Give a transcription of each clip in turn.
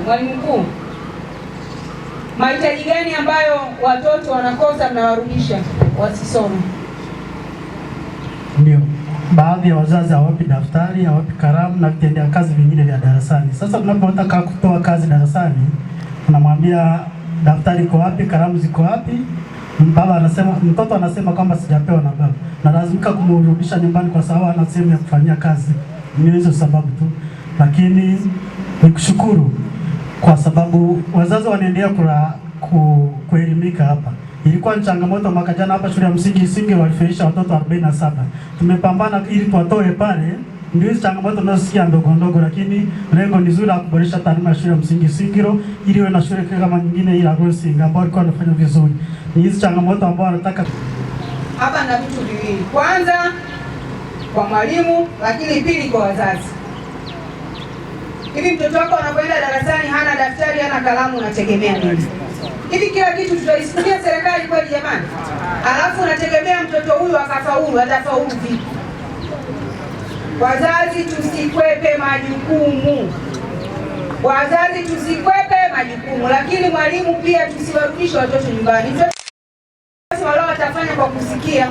mwalimu mkuu, mahitaji gani ambayo watoto wanakosa mnawarudisha wasisome? Ndio, baadhi ya wazazi hawapi daftari, hawapi kalamu na vitendea kazi vingine vya darasani. Sasa tunapotaka kutoa kazi darasani, tunamwambia daftari iko wapi, kalamu ziko wapi? Mtoto anasema kwamba sijapewa na baba, na lazimika kumrudisha nyumbani kwa sababu ana sehemu ya kufanyia kazi. Ni hizo sababu tu, lakini nikushukuru kwa sababu wazazi wanaendelea kuelimika hapa. Ilikuwa ni changamoto mwaka jana hapa shule ya msingi Isinge walifirisha watoto 47. Tumepambana ili tuwatoe pale. Ndio hizo changamoto tunazosikia ndogo ndogo, lakini lengo ni zuri la kuboresha taaluma ya shule ya msingi Isingiro ili iwe na shule kama nyingine ila Rosinga ambao walikuwa wanafanya vizuri. Ni hizo changamoto ambao wanataka hapa. Na vitu viwili, kwanza kwa mwalimu, lakini pili kwa wazazi. Hivi mtoto wako anapoenda darasani hana daftari, hana kalamu, unategemea nini? Hivi kila kitu tutaisukumia serikali kweli jamani? Alafu unategemea mtoto huyu akafaulu, atafaulu vipi? Wazazi tusikwepe majukumu. Wazazi tusikwepe majukumu, lakini mwalimu pia tusiwarudishe watoto nyumbani. Wale watafanya kwa kusikia.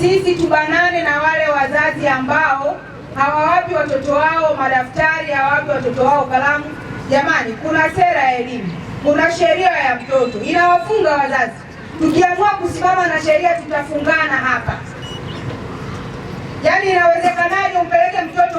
Sisi tubanane na wale wazazi ambao hawawapi watoto wao madaftari, hawawapi watoto wao kalamu. Jamani, kuna sera ya elimu, kuna sheria ya mtoto inawafunga wazazi. Tukiamua kusimama na sheria tutafungana hapa. Yaani inawezekanaje umpeleke mtoto